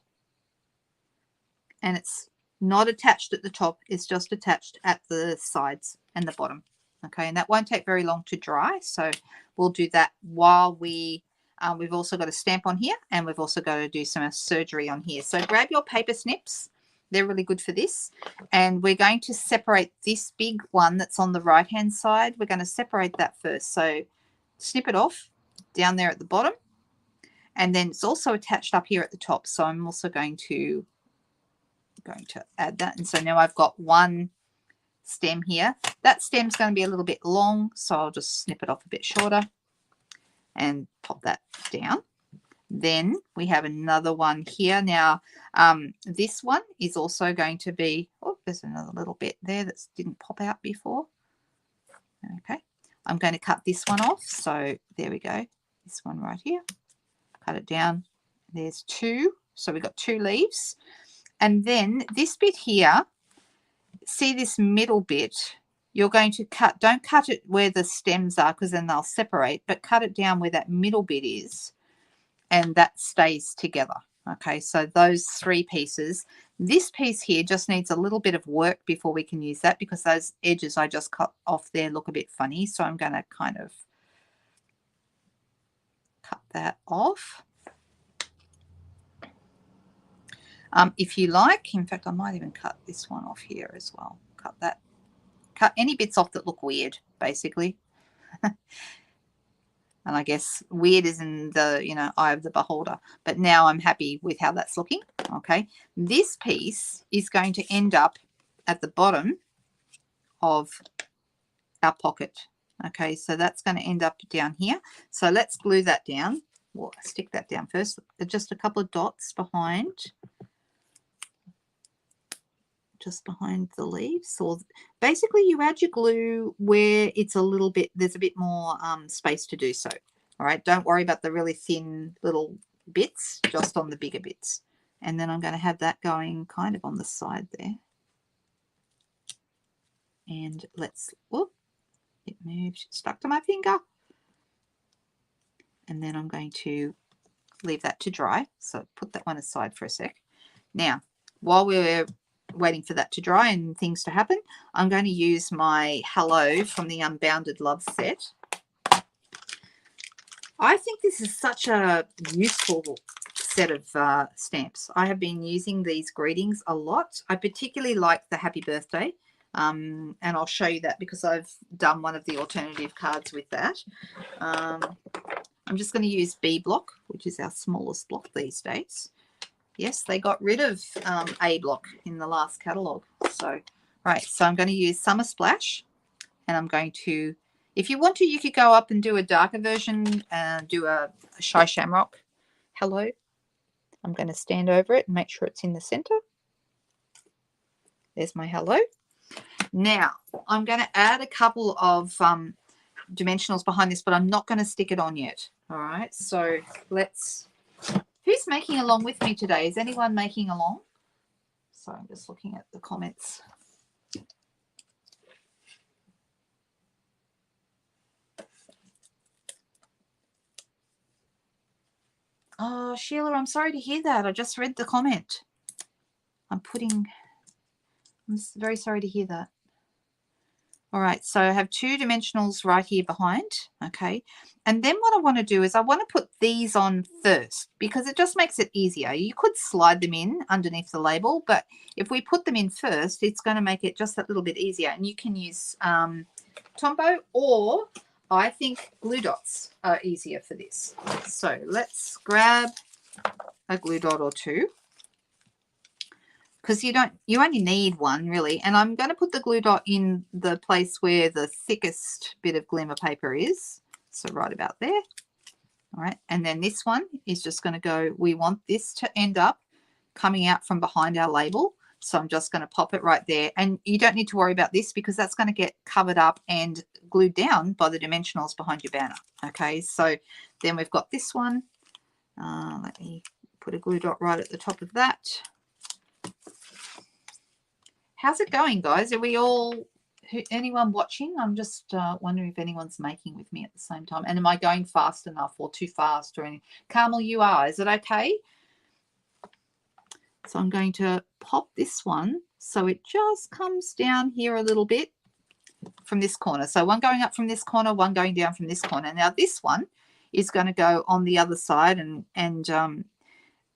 and it's not attached at the top, it's just attached at the sides and the bottom. Okay, and that won't take very long to dry, so we'll do that while we've also got a stamp on here, and we've also got to do some surgery on here. So grab your paper snips, they're really good for this, and we're going to separate this big one that's on the right hand side. We're going to separate that first. So snip it off down there at the bottom, and then it's also attached up here at the top, so I'm also going to add that. And so now I've got one stem here. That stem's going to be a little bit long, so I'll just snip it off a bit shorter and pop that down. Then we have another one here. Now this one is also going to be, oh, there's another little bit there that didn't pop out before. Okay, I'm going to cut this one off. So there we go, this one right here, cut it down. There's 2, so we've got 2 leaves. And then this bit here, see this middle bit, you're going to cut, don't cut it where the stems are, because then they'll separate, but cut it down where that middle bit is, and that stays together. Okay, so those 3 pieces. This piece here just needs a little bit of work before we can use that, because those edges I just cut off there look a bit funny, so I'm going to kind of cut that off. If you like, in fact, I might even cut this one off here as well. Cut that. Cut any bits off that look weird, basically. And I guess weird is in the, you know, eye of the beholder. But now I'm happy with how that's looking. Okay. This piece is going to end up at the bottom of our pocket. Okay. So that's going to end up down here. So let's glue that down. Well, stick that down first. Just a couple of dots behind. Just behind the leaves. Or basically you add your glue where it's a little bit, there's a bit more space to do so. All right, don't worry about the really thin little bits, just on the bigger bits. And then I'm going to have that going kind of on the side there. And let's, whoop, it moved, stuck to my finger. And then I'm going to leave that to dry. So put that one aside for a sec. Now, while we're waiting for that to dry and things to happen, I'm going to use my Hello from the Unbounded Love set. I think this is such a useful set of stamps. I have been using these greetings a lot. I particularly like the happy birthday, and I'll show you that because I've done one of the alternative cards with that. I'm just going to use B block, which is our smallest block these days. Yes, they got rid of A block in the last catalogue. So, right, so I'm going to use Summer Splash, and I'm going to, if you want to, you could go up and do a darker version and do a Shy Shamrock Hello. I'm going to stand over it and make sure it's in the center. There's my Hello. Now, I'm going to add a couple of dimensionals behind this, but I'm not going to stick it on yet. All right, so let's... Who's making along with me today? Is anyone making along? So I'm just looking at the comments. Oh, Sheila, I'm sorry to hear that. I just read the comment. I'm very sorry to hear that. All right, so I have 2 dimensionals right here behind, okay? And then what I want to do is I want to put these on first because it just makes it easier. You could slide them in underneath the label, but if we put them in first, it's going to make it just that little bit easier. And you can use Tombow, or I think glue dots are easier for this. So let's grab a glue dot or 2. Because you only need 1 really. And I'm going to put the glue dot in the place where the thickest bit of glimmer paper is. So right about there. All right. And then this one is just going to go, we want this to end up coming out from behind our label. So I'm just going to pop it right there. And you don't need to worry about this because that's going to get covered up and glued down by the dimensionals behind your banner. Okay. So then we've got this one. Let me put a glue dot right at the top of that. How's it going, guys? Are we all, anyone watching? I'm just wondering if anyone's making with me at the same time. And am I going fast enough or too fast or anything? Carmel, you are. Is it okay? So I'm going to pop this one so it just comes down here a little bit from this corner. So one going up from this corner, one going down from this corner. Now this one is going to go on the other side, and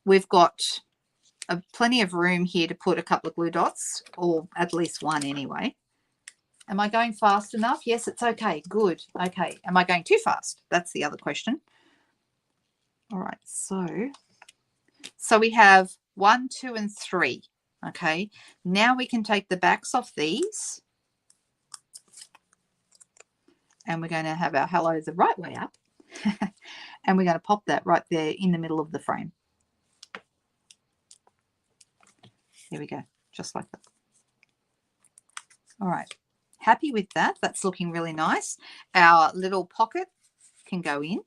we've got plenty of room here to put a couple of glue dots, or at least 1 anyway. Am I going fast enough? Yes, it's okay. Good. Okay. Am I going too fast? That's the other question. All right. So we have 1, 2, and 3. Okay. Now we can take the backs off these. And we're going to have our hello the right way up. And we're going to pop that right there in the middle of the frame. There we go, just like that. All right, happy with that. That's looking really nice. Our little pocket can go in.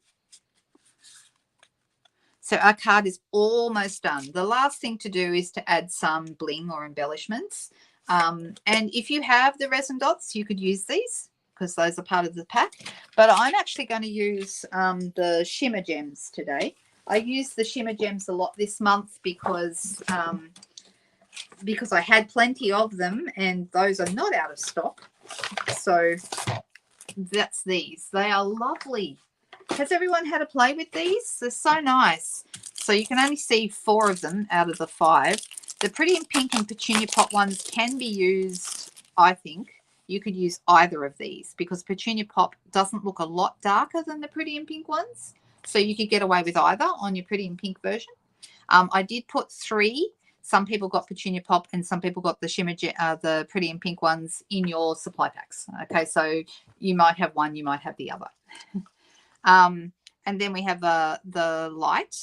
So our card is almost done. The last thing to do is to add some bling or embellishments. And if you have the resin dots, you could use these because those are part of the pack. But I'm actually going to use the shimmer gems today. I use the shimmer gems a lot this month because I had plenty of them and those are not out of stock. So that's these. They are lovely. Has everyone had a play with these? They're so nice. So you can only see 4 of them out of the 5. The Pretty in Pink and Petunia Pop ones can be used, I think. You could use either of these because Petunia Pop doesn't look a lot darker than the Pretty in Pink ones. So you could get away with either on your Pretty in Pink version. I did put 3. Some people got Petunia Pop and some people got the the Pretty in Pink ones in your supply packs. Okay, so you might have one, you might have the other. And then we have the light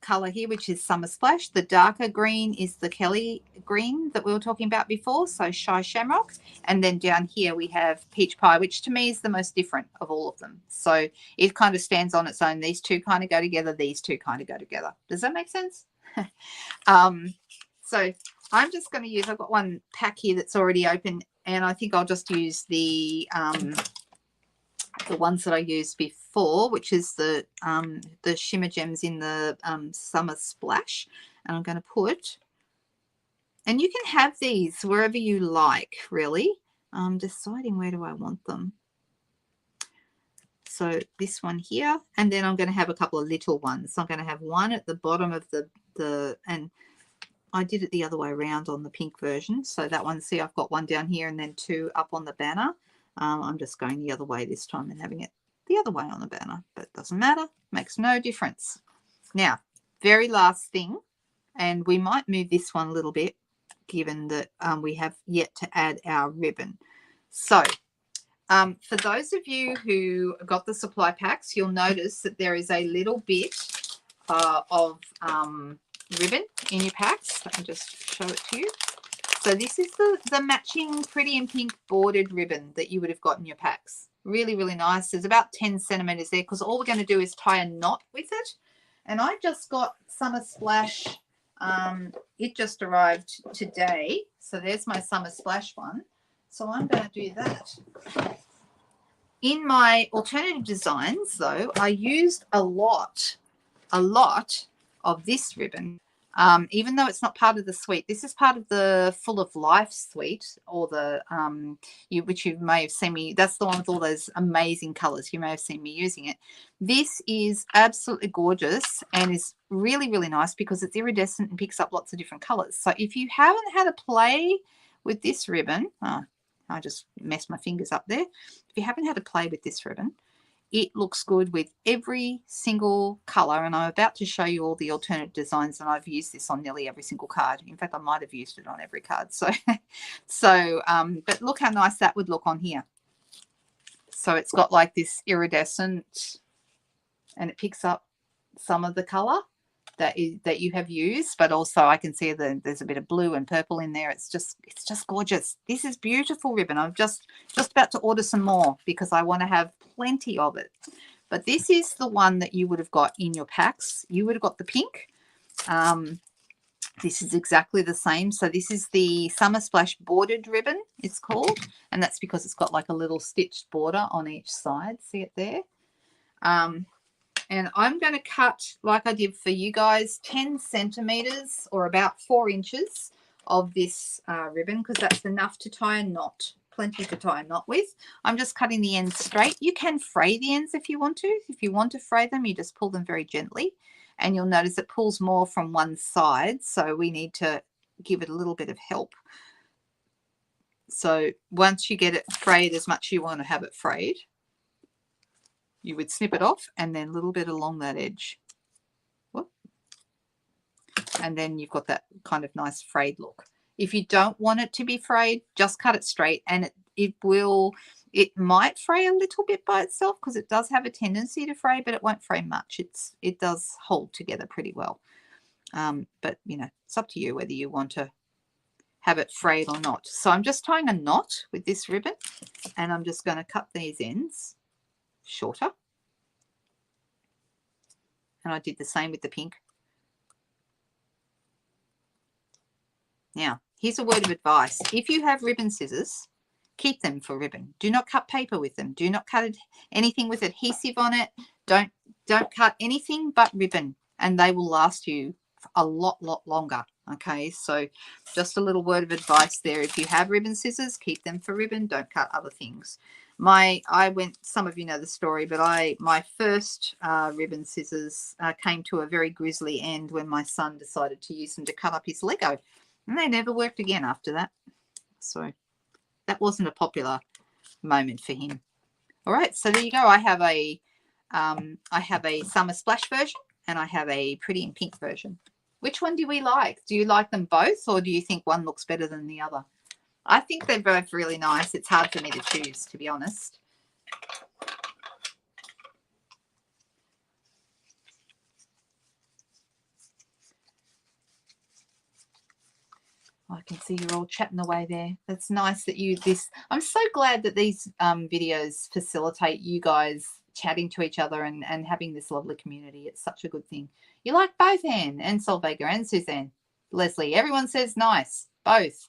color here, which is Summer Splash. The darker green is the Kelly green that we were talking about before, so Shy Shamrock. And then down here we have Peach Pie, which to me is the most different of all of them. So it kind of stands on its own. These two kind of go together. These two kind of go together. Does that make sense? So I'm just going to use, I've got one pack here that's already open, and I think I'll just use the ones that I used before, which is the shimmer gems in the Summer Splash. And I'm going to put, and you can have these wherever you like, really. I'm deciding where do I want them. So this one here, and then I'm going to have a couple of little ones. So I'm going to have one at the bottom of and I did it the other way around on the pink version. So that one, see, I've got one down here and then 2 up on the banner. I'm just going the other way this time and having it the other way on the banner, but it doesn't matter, makes no difference. Now, very last thing, and we might move this one a little bit given that we have yet to add our ribbon. So for those of you who got the supply packs, you'll notice that there is a little bit of ribbon in your packs. Let me just show it to you. So this is the matching Pretty in Pink bordered ribbon that you would have got in your packs. Really, really nice. There's about 10 centimeters there because all we're going to do is tie a knot with it. And I just got Summer Splash. It just arrived today. So there's my Summer Splash one. So I'm going to do that. In my alternative designs, though, I used a lot of this ribbon. even though it's not part of the suite. This is part of the Full of Life suite, or the which you may have seen me. That's the one with all those amazing colors. You may have seen me using it. This is absolutely gorgeous and is really, really nice because it's iridescent and picks up lots of different colors. So if you haven't had a play with this ribbon, I just messed my fingers up there. If you haven't had a play with this ribbon, it looks good with every single color, and I'm about to show you all the alternate designs, and I've used this on nearly every single card. In fact, I might have used it on every card. So but look how nice that would look on here. So it's got like this iridescent, and it picks up some of the color that you have used, but also I can see that there's a bit of blue and purple in there. It's just gorgeous. This is beautiful ribbon. I'm just about to order some more because I want to have plenty of it. But this is the one that you would have got in your packs. You would have got the pink. This is exactly the same. So this is the Summer Splash bordered ribbon, it's called, and that's because it's got like a little stitched border on each side. See it there? And I'm going to cut, like I did for you guys, 10 centimeters or about 4 inches of this ribbon, because that's enough to tie a knot, plenty to tie a knot with. I'm just cutting the ends straight. You can fray the ends if you want to. If you want to fray them, you just pull them very gently, and you'll notice it pulls more from one side, so we need to give it a little bit of help. So once you get it frayed as much as you want to have it frayed, you would snip it off and then a little bit along that edge. Whoop. And then you've got that kind of nice frayed look. If you don't want it to be frayed, just cut it straight, and it might fray a little bit by itself because it does have a tendency to fray, but it won't fray much. It does hold together pretty well. But, you know, it's up to you whether you want to have it frayed or not. So I'm just tying a knot with this ribbon, and I'm just going to cut these ends shorter, and I did the same with the pink. Now here's a word of advice: if you have ribbon scissors, keep them for ribbon. Do not cut paper with them. Do not cut anything with adhesive on it. Don't cut anything but ribbon, and they will last you a lot longer. Okay, so just a little word of advice there: if you have ribbon scissors, keep them for ribbon. Don't cut other things. Some of you know the story, but my first ribbon scissors came to a very grisly end when my son decided to use them to cut up his Lego, and they never worked again after that. So that wasn't a popular moment for him. All right, so there you go. I have a Summer Splash version, and I have a Pretty in Pink version. Which one do we like? Do you like them both, or do you think one looks better than the other? I think they're both really nice. It's hard for me to choose, to be honest. I can see you're all chatting away there. That's nice that I'm so glad that these videos facilitate you guys chatting to each other and having this lovely community. It's such a good thing. You like both, Anne and Solvega and Suzanne. Leslie, everyone says nice. Both.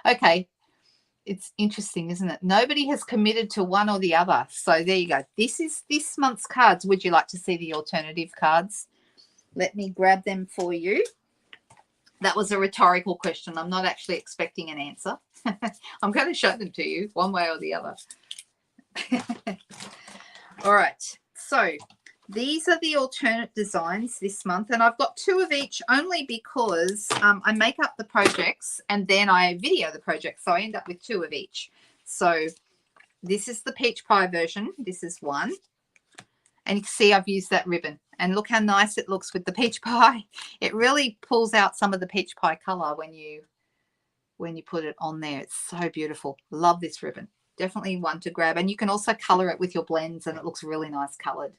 Okay. It's interesting, isn't it? Nobody has committed to one or the other. So there you go. This is this month's cards. Would you like to see the alternative cards? Let me grab them for you. That was a rhetorical question. I'm not actually expecting an answer. I'm going to show them to you one way or the other. All right. So these are the alternate designs this month, and I've got 2 of each only because I make up the projects and then I video the project, so I end up with 2 of each. So this is the peach pie version. This is one, and you can see I've used that ribbon, and look how nice it looks with the peach pie. It really pulls out some of the peach pie color when you put it on there. It's so beautiful. Love this ribbon. Definitely one to grab, and you can also color it with your blends, and it looks really nice colored.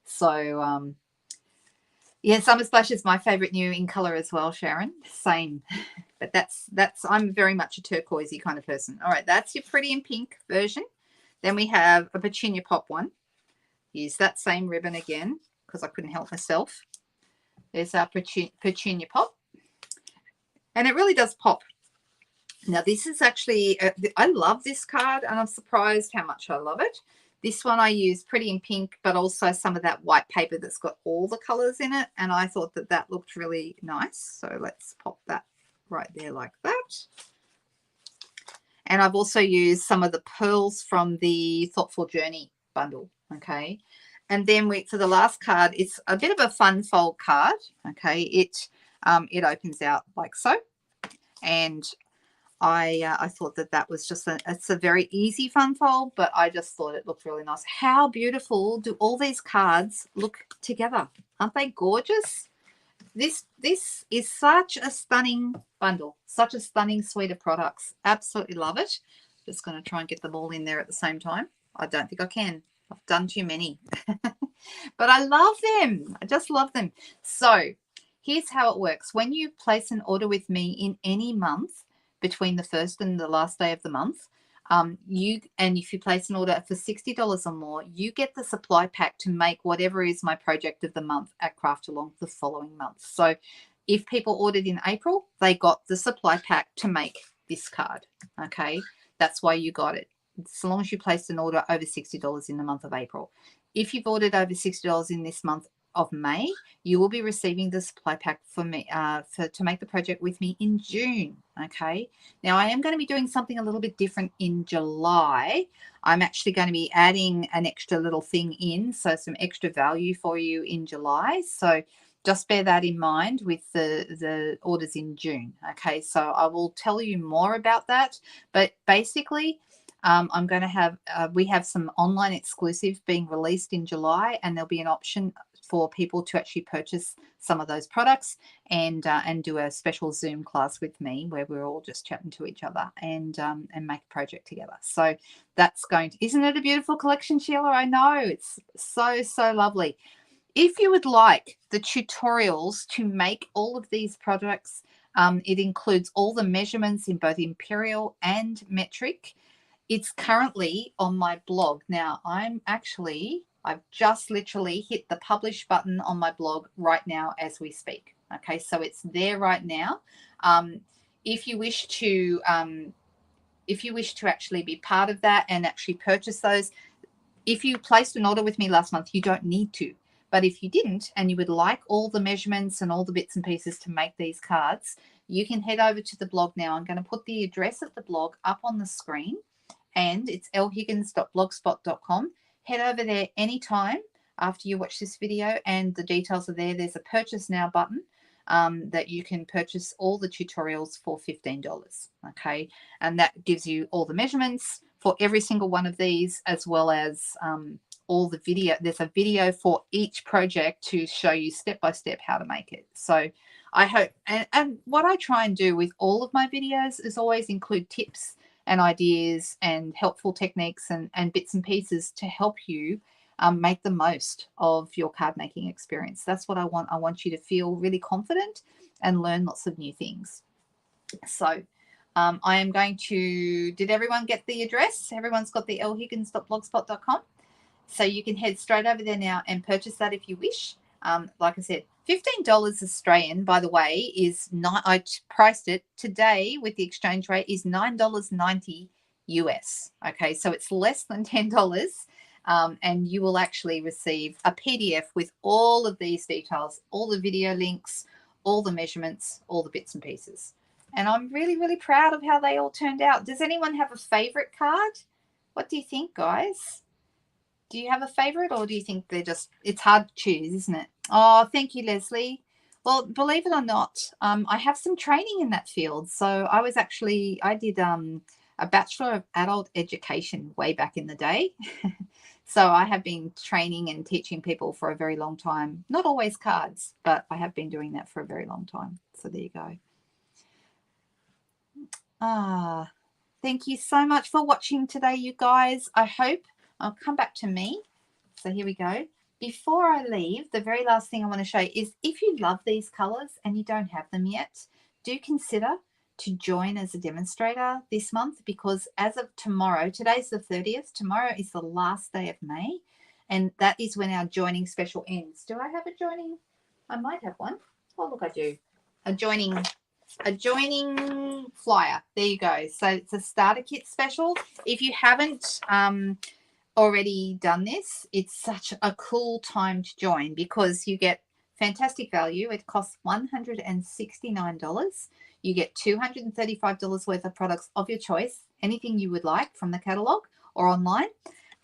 So yeah, Summer Splash is my favorite new in color as well, Sharon. Same. But that's I'm very much a turquoisey kind of person. All right, that's your Pretty in Pink version. Then we have a Petunia Pop one. Use that same ribbon again because I couldn't help myself. There's our Petunia Pop, and it really does pop. Now this is actually I love this card, and I'm surprised how much I love it. This one I use Pretty in Pink, but also some of that white paper that's got all the colors in it. And I thought that that looked really nice. So let's pop that right there like that. And I've also used some of the pearls from the Thoughtful Journey bundle. Okay. And then for the last card, it's a bit of a fun fold card. Okay. It opens out like so. And I thought that that was just it's a very easy fun fold, but I just thought it looked really nice. How beautiful do all these cards look together? Aren't they gorgeous? This is such a stunning bundle, such a stunning suite of products. Absolutely love it. Just going to try and get them all in there at the same time. I don't think I can. I've done too many. But I love them. I just love them. So here's how it works. When you place an order with me in any month, between the first and the last day of the month, if you place an order for $60 or more, you get the supply pack to make whatever is my project of the month at CraftAlong the following month. So if people ordered in April, they got the supply pack to make this card. Okay, that's why you got it. So long as you placed an order over $60 in the month of April. If you've ordered over $60 in this month of May, you will be receiving the supply pack for me to make the project with me in June. Okay, now I am going to be doing something a little bit different in July. I'm actually going to be adding an extra little thing in, so some extra value for you in July. So just bear that in mind with the orders in June. Okay, so I will tell you more about that, but basically I'm going to have we have some online exclusive being released in July, and there'll be an option for people to actually purchase some of those products and do a special Zoom class with me where we're all just chatting to each other and make a project together. So that's isn't it a beautiful collection, Sheila? I know, it's so lovely. If you would like the tutorials to make all of these products, it includes all the measurements in both imperial and metric. It's currently on my blog. Now I've just literally hit the publish button on my blog right now as we speak. Okay, so it's there right now. If you wish to actually be part of that and actually purchase those, if you placed an order with me last month, you don't need to. But if you didn't and you would like all the measurements and all the bits and pieces to make these cards, you can head over to the blog now. I'm going to put the address of the blog up on the screen, and it's lhiggins.blogspot.com. Head over there anytime after you watch this video, and the details are there. There's a purchase now button that you can purchase all the tutorials for $15. Okay, and that gives you all the measurements for every single one of these, as well as all the video. There's a video for each project to show you step by step how to make it. So I hope, and what I try and do with all of my videos is always include tips and ideas and helpful techniques and bits and pieces to help you make the most of your card making experience. That's what I want. I want you to feel really confident and learn lots of new things. So I am going to, did everyone get the address? Everyone's got the lhiggins.blogspot.com. So you can head straight over there now and purchase that if you wish. Like I said, $15 Australian, by the way, I priced it today with the exchange rate is $9.90 US. Okay, so it's less than $10. And you will actually receive a PDF with all of these details, all the video links, all the measurements, all the bits and pieces. And I'm really proud of how they all turned out. Does anyone have a favorite card? What do you think, guys? Do you have a favorite, or do you think it's hard to choose, isn't it? Oh, thank you, Leslie. Well, believe it or not, I have some training in that field. So I did a Bachelor of Adult Education way back in the day. So I have been training and teaching people for a very long time. Not always cards, but I have been doing that for a very long time. So there you go. Thank you so much for watching today, you guys. I hope I'll come back to me. So here we go. Before I leave, the very last thing I want to show you is if you love these colors and you don't have them yet, do consider to join as a demonstrator this month, because as of tomorrow, today's the 30th, tomorrow is the last day of May, and that is when our joining special ends. Do I have a joining? I might have one. Oh, look, I do. A joining flyer. There you go. So it's a starter kit special. If you haven't already done this, it's such a cool time to join because you get fantastic value. It costs $169. You get $235 worth of products of your choice, anything you would like from the catalog or online.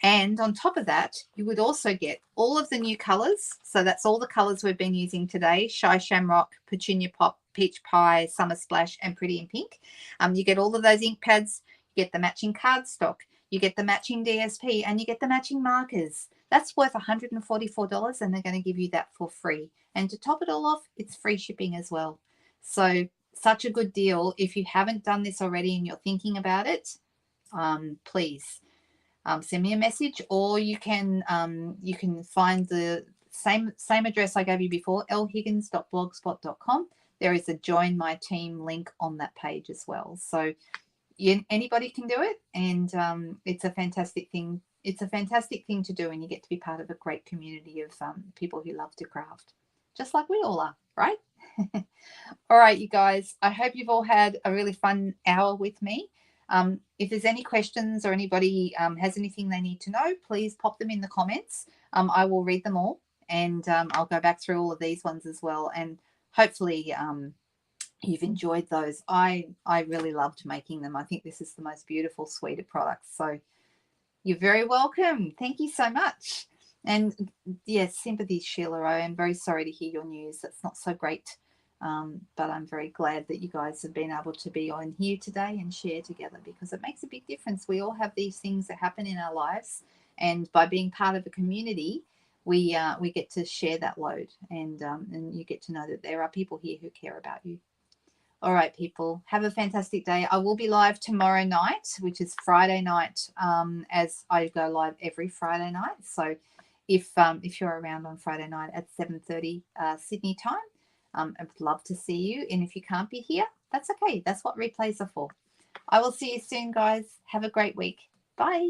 And on top of that, you would also get all of the new colors. So that's all the colors we've been using today: Shy Shamrock, Petunia Pop, Peach Pie, Summer Splash, and Pretty in Pink. You get all of those ink pads, you get the matching cardstock, you get the matching DSP, and you get the matching markers. That's worth $144, and they're going to give you that for free. And to top it all off, it's free shipping as well. So such a good deal. If you haven't done this already and you're thinking about it, please send me a message, or you can find the same address I gave you before, lhiggins.blogspot.com. There is a join my team link on that page as well. So anybody can do it, and it's a fantastic thing. It's a fantastic thing to do, and you get to be part of a great community of people who love to craft, just like we all are, right? All right, you guys, I hope you've all had a really fun hour with me. If there's any questions or anybody has anything they need to know, please pop them in the comments. I will read them all, and I'll go back through all of these ones as well. And hopefully you've enjoyed those. I really loved making them. I think this is the most beautiful suite of products. So you're very welcome. Thank you so much. And yes, sympathy, Sheila. I am very sorry to hear your news. That's not so great. But I'm very glad that you guys have been able to be on here today and share together, because it makes a big difference. We all have these things that happen in our lives, and by being part of a community, we get to share that load, and you get to know that there are people here who care about you. All right, people, have a fantastic day. I will be live tomorrow night, which is Friday night, as I go live every Friday night. So if you're around on Friday night at 7:30 Sydney time, I'd love to see you. And if you can't be here, that's okay. That's what replays are for. I will see you soon, guys. Have a great week. Bye.